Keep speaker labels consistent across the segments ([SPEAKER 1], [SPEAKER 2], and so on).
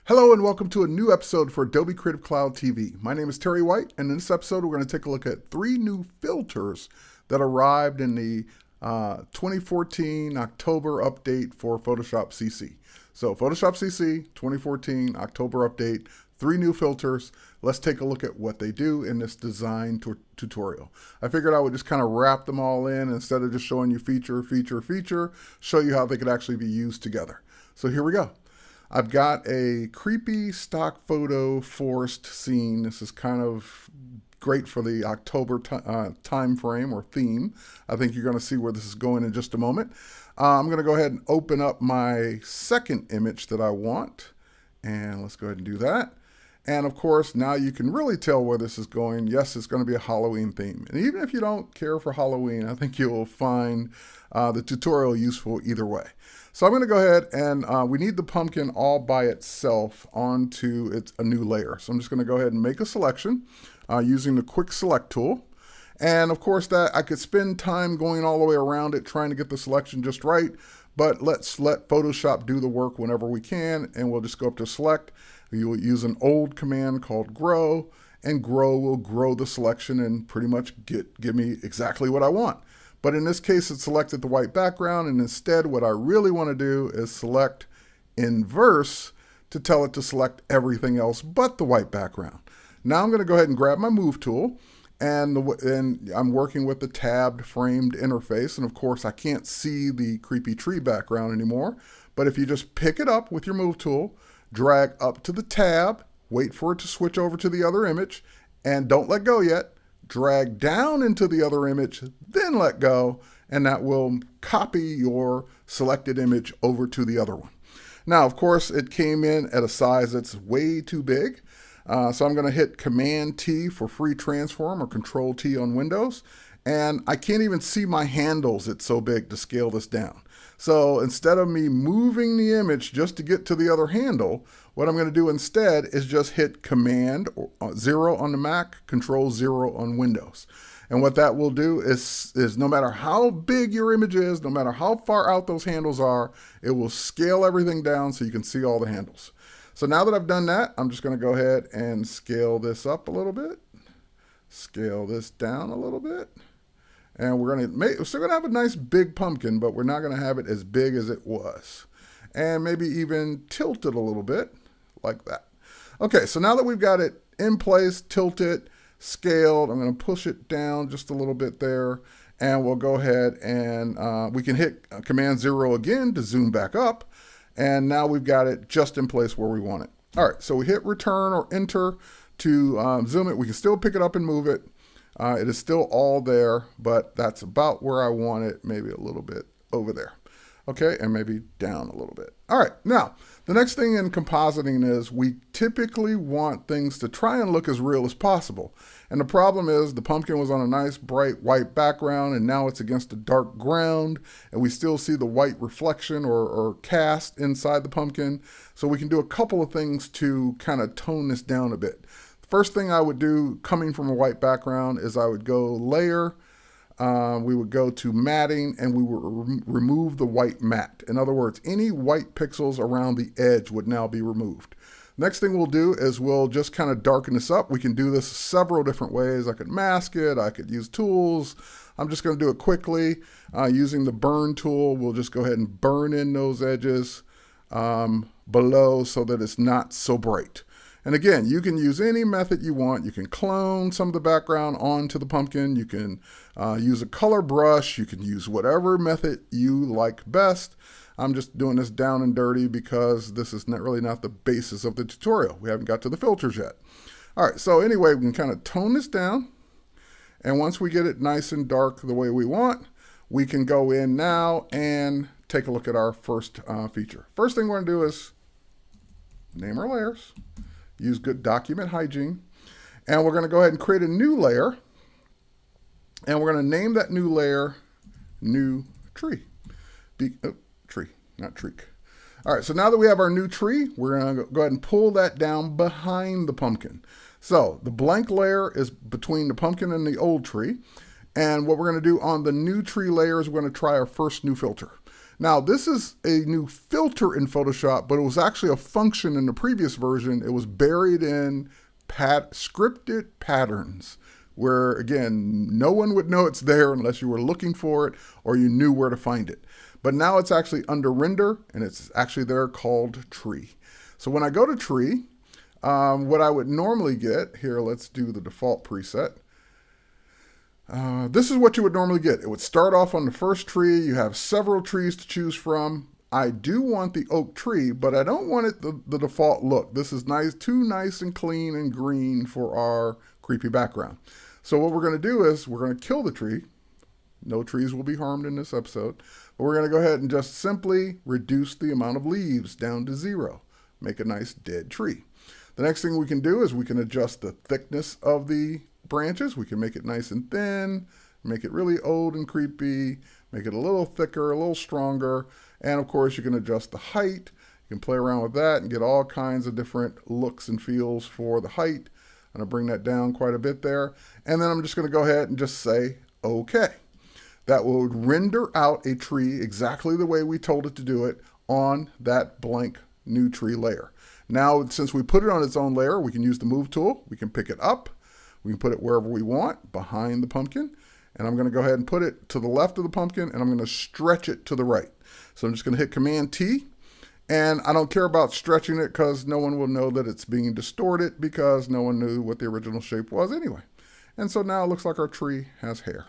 [SPEAKER 1] Hello and welcome to a new episode for Adobe Creative Cloud TV. My name is Terry White, and in this episode we're going to take a look at 3 new filters that arrived in the 2014 October update for Photoshop CC. So Photoshop CC 2014 October update, 3 new filters. Let's take a look at what they do in this design tutorial. I figured I would just kind of wrap them all in instead of just showing you feature, show you how they could actually be used together. So here we go. I've got a creepy stock photo forest scene. This is kind of great for the October time frame or theme. I think you're going to see where this is going in just a moment. I'm going to go ahead and open up my second image that I want. And let's go ahead and do that. And of course, now you can really tell where this is going. Yes, it's going to be a Halloween theme. And even if you don't care for Halloween, I think you'll find the tutorial useful either way. So I'm going to go ahead and we need the pumpkin all by itself onto a new layer. So I'm just going to go ahead and make a selection using the quick select tool. And of course that I could spend time going all the way around it trying to get the selection just right, but let's let Photoshop do the work whenever we can, and we'll just go up to select. You will use an old command called grow, and grow will grow the selection and pretty much give me exactly what I want. But in this case, it selected the white background, and instead what I really want to do is select inverse to tell it to select everything else but the white background. Now I'm going to go ahead and grab my move tool, and I'm working with the tabbed framed interface, and of course I can't see the creepy tree background anymore, but if you just pick it up with your move tool, drag up to the tab, wait for it to switch over to the other image, and don't let go yet. Drag down into the other image, then let go, and that will copy your selected image over to the other one. Now, of course, it came in at a size that's way too big. So I'm going to hit Command T for free transform or Control T on Windows. And I can't even see my handles. It's so big to scale this down. So instead of me moving the image just to get to the other handle, what I'm going to do instead is just hit Command 0 on the Mac, Control 0 on Windows. And what that will do is no matter how big your image is, no matter how far out those handles are, it will scale everything down so you can see all the handles. So now that I've done that, I'm just going to go ahead and scale this up a little bit, scale this down a little bit. And we're still going to have a nice big pumpkin, but we're not going to have it as big as it was. And maybe even tilt it a little bit like that. Okay, so now that we've got it in place, tilted, scaled, I'm going to push it down just a little bit there. And we'll go ahead and we can hit Command 0 again to zoom back up. And now we've got it just in place where we want it. All right, so we hit return or enter to zoom it. We can still pick it up and move it. It is still all there, but that's about where I want it, maybe a little bit over there. Okay, and maybe down a little bit. All right, now, the next thing in compositing is we typically want things to try and look as real as possible. And the problem is the pumpkin was on a nice bright white background, and now it's against a dark ground, and we still see the white reflection or cast inside the pumpkin. So we can do a couple of things to kind of tone this down a bit. First thing I would do coming from a white background is I would go layer, we would go to matting, and we would remove the white matte. In other words, any white pixels around the edge would now be removed. Next thing we'll do is we'll just kind of darken this up. We can do this several different ways. I could mask it, I could use tools. I'm just going to do it quickly. Using the burn tool, we'll just go ahead and burn in those edges below so that it's not so bright. And again, you can use any method you want. You can clone some of the background onto the pumpkin. You can use a color brush. You can use whatever method you like best. I'm just doing this down and dirty because this is really not the basis of the tutorial. We haven't got to the filters yet. All right, so anyway, we can kind of tone this down. And once we get it nice and dark the way we want, we can go in now and take a look at our first feature. First thing we're going to do is name our layers. Use good document hygiene. And we're going to go ahead and create a new layer. And we're going to name that new layer New Tree. Tree, not treek. All right, so now that we have our new tree, we're going to go ahead and pull that down behind the pumpkin. So the blank layer is between the pumpkin and the old tree. And what we're going to do on the new tree layer is we're going to try our first new filter. Now, this is a new filter in Photoshop, but it was actually a function in the previous version. It was buried in scripted patterns, where, again, no one would know it's there unless you were looking for it or you knew where to find it. But now it's actually under render, and it's actually there called tree. So when I go to tree, what I would normally get, here, let's do the default preset. This is what you would normally get. It would start off on the first tree. You have several trees to choose from. I do want the oak tree, but I don't want it the default look. This is nice, too nice and clean and green for our creepy background. So what we're going to do is we're going to kill the tree. No trees will be harmed in this episode. But we're going to go ahead and just simply reduce the amount of leaves down to 0. Make a nice dead tree. The next thing we can do is we can adjust the thickness of the branches. We can make it nice and thin, make it really old and creepy, make it a little thicker, a little stronger. And of course, you can adjust the height. You can play around with that and get all kinds of different looks and feels for the height. I'm going to bring that down quite a bit there. And then I'm just going to go ahead and just say, okay. That will render out a tree exactly the way we told it to do it on that blank new tree layer. Now, since we put it on its own layer, we can use the move tool. We can pick it up. We can put it wherever we want, behind the pumpkin. And I'm going to go ahead and put it to the left of the pumpkin, and I'm going to stretch it to the right. So I'm just going to hit Command T. And I don't care about stretching it because no one will know that it's being distorted because no one knew what the original shape was anyway. And so now it looks like our tree has hair.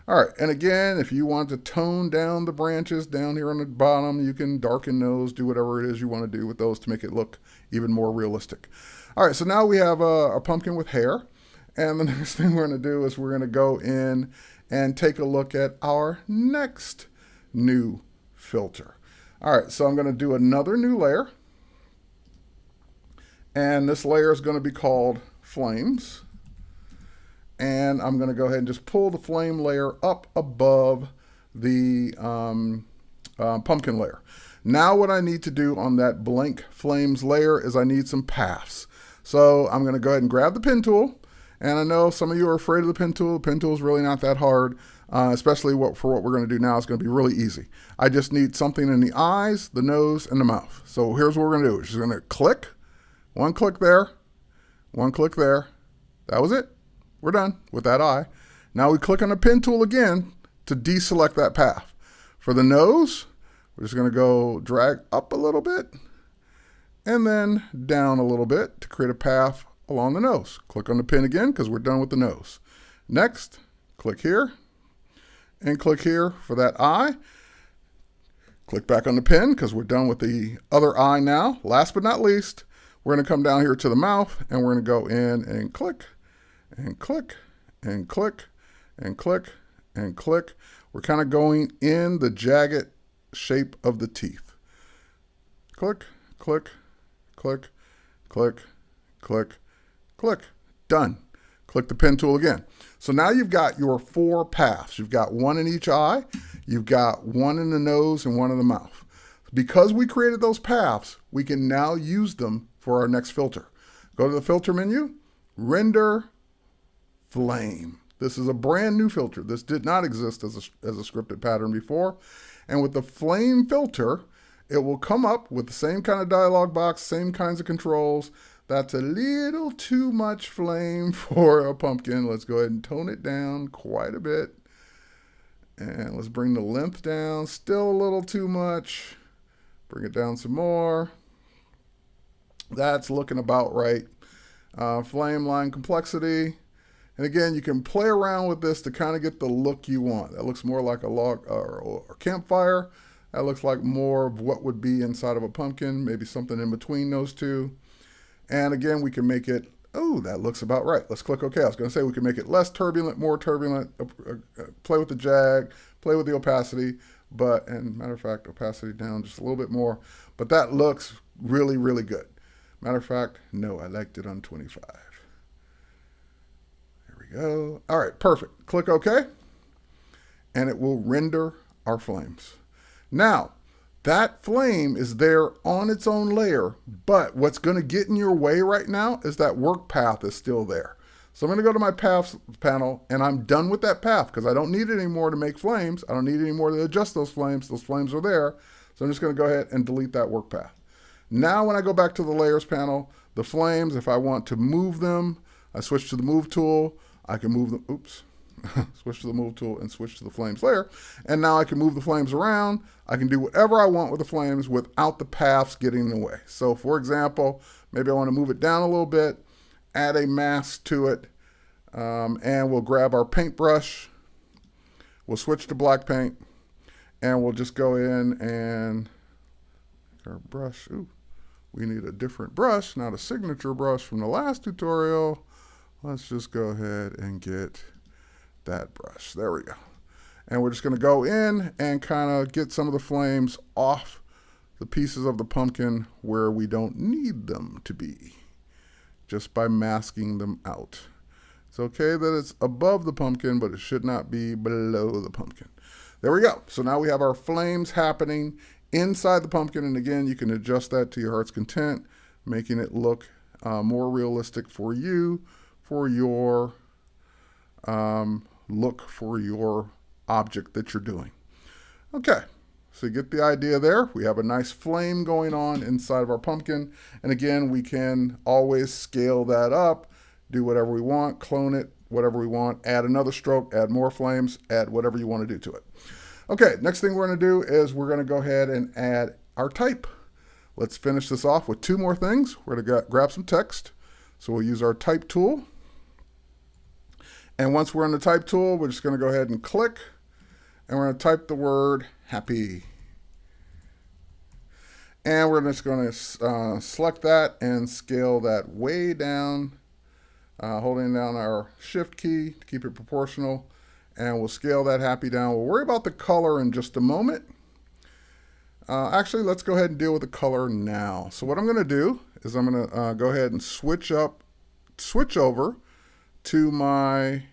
[SPEAKER 1] All right, and again, if you want to tone down the branches down here on the bottom, you can darken those, do whatever it is you want to do with those to make it look even more realistic. All right, so now we have a pumpkin with hair. And the next thing we're going to do is we're going to go in and take a look at our next new filter. All right, so I'm going to do another new layer. And this layer is going to be called Flames. And I'm going to go ahead and just pull the flame layer up above the pumpkin layer. Now what I need to do on that blank flames layer is I need some paths. So I'm going to go ahead and grab the pen tool. And I know some of you are afraid of the pen tool. The pen tool is really not that hard, especially for what we're going to do now. It's going to be really easy. I just need something in the eyes, the nose, and the mouth. So here's what we're going to do. We're just going to click. One click there. One click there. That was it. We're done with that eye. Now we click on the pen tool again to deselect that path. For the nose, we're just going to go drag up a little bit and then down a little bit to create a path along the nose. Click on the pen again because we're done with the nose. Next, click here and click here for that eye. Click back on the pen because we're done with the other eye now. Last but not least, we're going to come down here to the mouth and we're going to go in and click and click and click and click and click. We're kind of going in the jagged shape of the teeth. Click, click, click, click, click, click. Done. Click the pen tool again. So now you've got your 4 paths. You've got one in each eye, you've got one in the nose and one in the mouth. Because we created those paths, we can now use them for our next filter. Go to the filter menu, render flame. This is a brand new filter. This did not exist as a scripted pattern before. And with the flame filter, it will come up with the same kind of dialog box, same kinds of controls. That's a little too much flame for a pumpkin. Let's go ahead and tone it down quite a bit. And let's bring the length down. Still a little too much. Bring it down some more. That's looking about right. Flame line complexity. And again, you can play around with this to kind of get the look you want. That looks more like a log or campfire. That looks like more of what would be inside of a pumpkin, maybe something in between those two. And again, we can make it, oh, that looks about right. Let's click OK. I was going to say we can make it less turbulent, more turbulent, play with the jag, play with the opacity, and matter of fact, opacity down just a little bit more. But that looks really, really good. Matter of fact, no, I liked it on 25. Go. All right, perfect. Click OK, and it will render our flames. Now, that flame is there on its own layer, but what's going to get in your way right now is that work path is still there. So I'm going to go to my paths panel, and I'm done with that path because I don't need it anymore to make flames. I don't need it anymore to adjust those flames. Those flames are there. So I'm just going to go ahead and delete that work path. Now when I go back to the layers panel, the flames, if I want to move them, I switch to the move tool. I can move them, oops, switch to the move tool and switch to the flames layer. And now I can move the flames around. I can do whatever I want with the flames without the paths getting in the way. So for example, maybe I want to move it down a little bit, add a mask to it, and we'll grab our paintbrush. We'll switch to black paint, and we'll just go in and our brush. Ooh, we need a different brush, not a signature brush from the last tutorial. Let's just go ahead and get that brush. There we go. And we're just going to go in and kind of get some of the flames off the pieces of the pumpkin where we don't need them to be, just by masking them out. It's okay that it's above the pumpkin, but it should not be below the pumpkin. There we go. So now we have our flames happening inside the pumpkin. And again, you can adjust that to your heart's content, making it look more realistic for you, for your look for your object that you're doing. Okay, so you get the idea there. We have a nice flame going on inside of our pumpkin. And again, we can always scale that up, do whatever we want, clone it, whatever we want, add another stroke, add more flames, add whatever you want to do to it. Okay, next thing we're going to do is we're going to go ahead and add our type. Let's finish this off with two more things. We're going to grab some text. So we'll use our type tool. And once we're in the type tool, we're just going to go ahead and click, and we're going to type the word happy. And we're just going to select that and scale that way down, holding down our shift key to keep it proportional. And we'll scale that happy down. We'll worry about the color in just a moment. Actually, let's go ahead and deal with the color now. So what I'm going to do is I'm going to go ahead and switch over to my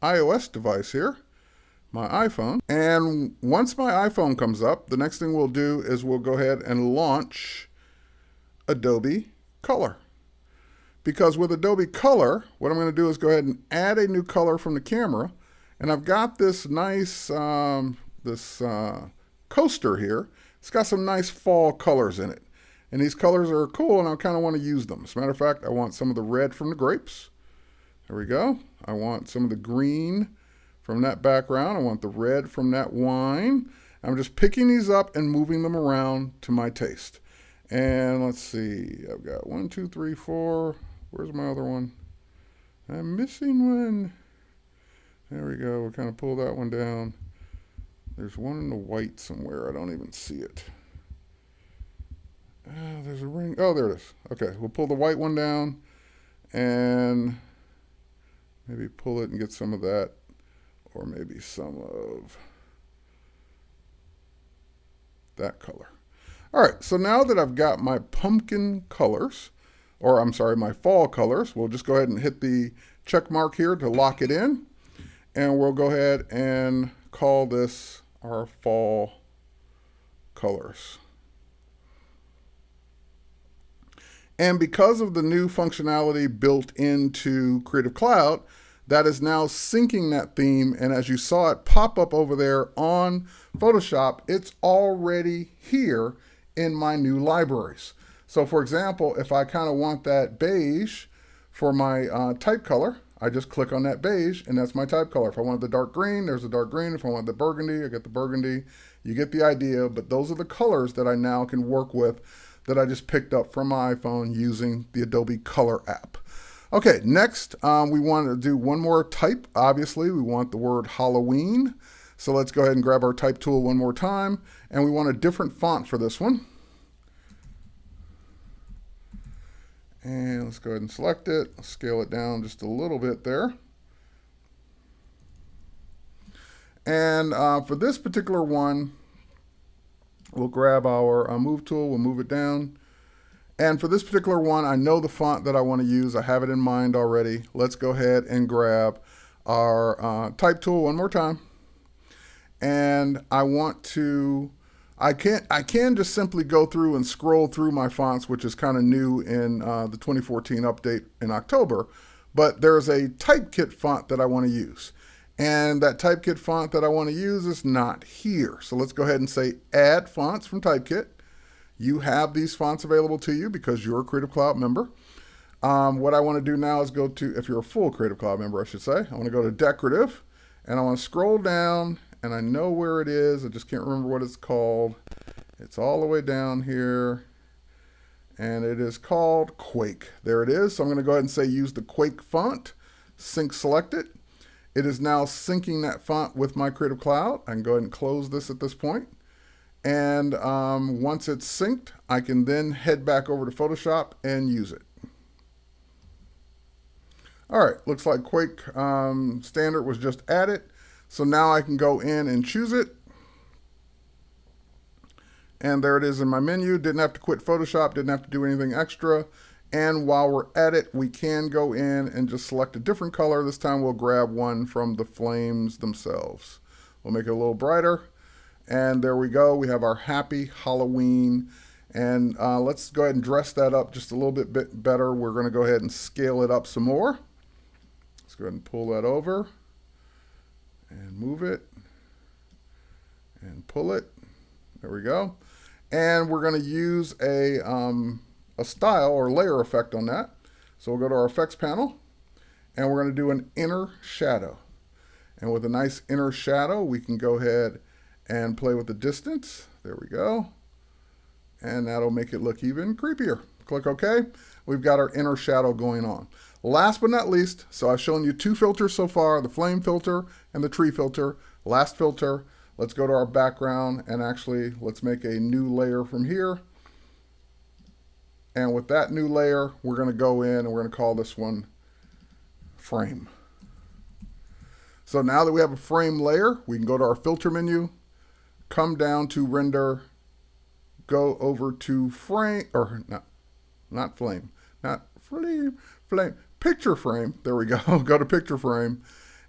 [SPEAKER 1] iOS device here, my iPhone. And once my iPhone comes up, the next thing we'll do is we'll go ahead and launch Adobe Color. Because with Adobe Color, what I'm going to do is go ahead and add a new color from the camera. And I've got this nice coaster here. It's got some nice fall colors in it. And these colors are cool, and I kind of want to use them. As a matter of fact, I want some of the red from the grapes. There we go. I want some of the green from that background. I want the red from that wine. I'm just picking these up and moving them around to my taste. And let's see, I've got 1, 2, 3, 4. Where's my other one? I'm missing one. There we go. We'll kind of pull that one down. There's one in the white somewhere. I don't even see it. There's a ring. Oh, there it is. Okay, we'll pull the white one down and maybe pull it and get some of that, or maybe some of that color. All right, so now that I've got my pumpkin colors, or I'm sorry, my fall colors, we'll just go ahead and hit the check mark here to lock it in. And we'll go ahead and call this our fall colors. And because of the new functionality built into Creative Cloud, that is now syncing that theme. And as you saw it pop up over there on Photoshop, it's already here in my new libraries. So for example, if I kind of want that beige for my type color, I just click on that beige and that's my type color. If I want the dark green, there's a dark green. If I want the burgundy, I get the burgundy. You get the idea, but those are the colors that I now can work with that I just picked up from my iPhone using the Adobe Color app. Okay, next we want to do one more type. Obviously, we want the word Halloween. So let's go ahead and grab our type tool one more time. And we want a different font for this one. And let's go ahead and select it, scale it down just a little bit there. And for this particular one, we'll grab our move tool, we'll move it down. And for this particular one, I know the font that I want to use. I have it in mind already. Let's go ahead and grab our type tool one more time. And I want to I can just simply go through and scroll through my fonts, which is kind of new in the 2014 update in October. But there's a typekit font that I want to use. And that typekit font that I want to use is not here. So let's go ahead and say add fonts from typekit. You have these fonts available to you because you're a Creative Cloud member. What I want to do now is go to, if you're a full Creative Cloud member, I should say, I want to go to decorative and I want to scroll down, and I know where it is. I just can't remember what it's called. It's all the way down here, and it is called Quake. There it is. So I'm going to go ahead and say use the Quake font, sync selected. It is now syncing that font with my Creative Cloud. I can go ahead and close this at this point. And once it's synced, I can then head back over to Photoshop and use it. All right, looks like Quake Standard was just added. So now I can go in and choose it. And there it is in my menu. Didn't have to quit Photoshop, didn't have to do anything extra. And while we're at it, we can go in and just select a different color. This time we'll grab one from the flames themselves. We'll make it a little brighter. And there we go. We have our happy Halloween. And let's go ahead and dress that up just a little bit better. We're going to go ahead and scale it up some more. Let's go ahead and pull that over and move it and pull it. There we go. And we're going to use a style or layer effect on that. So we'll go to our effects panel and we're going to do an inner shadow. And with a nice inner shadow, we can go ahead and play with the distance. There we go. And that'll make it look even creepier. Click OK. We've got our inner shadow going on. Last but not least, so I've shown you two filters so far, the flame filter and the tree filter. Last filter, let's go to our background and actually let's make a new layer from here. And with that new layer, we're going to go in and we're going to call this one frame. So now that we have a frame layer, we can go to our filter menu, come down to render, go over to frame, or not flame, picture frame. There we go. Go to picture frame.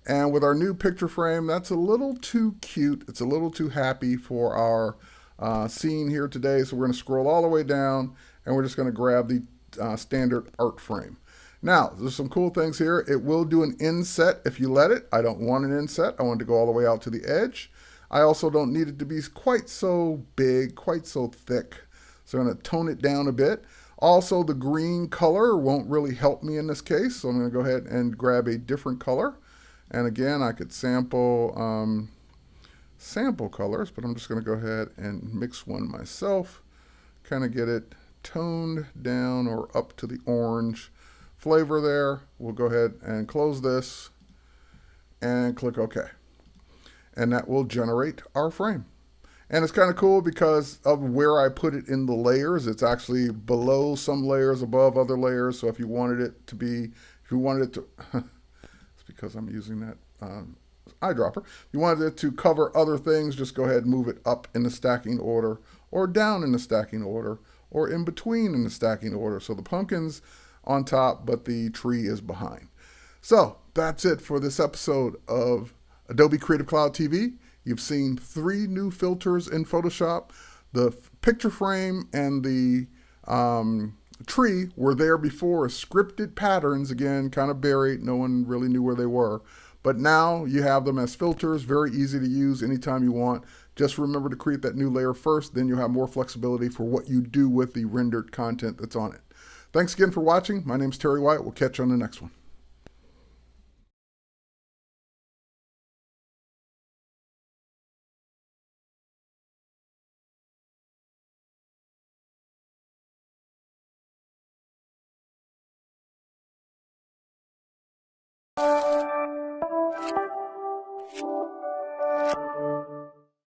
[SPEAKER 1] And with our new picture frame, that's a little too cute. It's a little too happy for our scene here today. So we're going to scroll all the way down and we're just going to grab the standard art frame. Now, there's some cool things here. It will do an inset if you let it. I don't want an inset. I want it to go all the way out to the edge. I also don't need it to be quite so big, quite so thick. So I'm going to tone it down a bit. Also, the green color won't really help me in this case. So I'm going to go ahead and grab a different color. And again, I could sample colors, but I'm just going to go ahead and mix one myself. Kind of get it toned down or up to the orange flavor there. We'll go ahead and close this and click OK. And that will generate our frame. And it's kind of cool because of where I put it in the layers. It's actually below some layers, above other layers. So if you wanted it to be, if you wanted it to, it's because I'm using that eyedropper. If you wanted it to cover other things, just go ahead and move it up in the stacking order or down in the stacking order or in between in the stacking order. So the pumpkin's on top, but the tree is behind. So that's it for this episode of Adobe Creative Cloud TV. You've seen 3 new filters in Photoshop. The picture frame and the tree were there before as scripted patterns, again, kind of buried. No one really knew where they were. But now you have them as filters, very easy to use anytime you want. Just remember to create that new layer first, then you'll have more flexibility for what you do with the rendered content that's on it. Thanks again for watching. My name's Terry White. We'll catch you on the next one.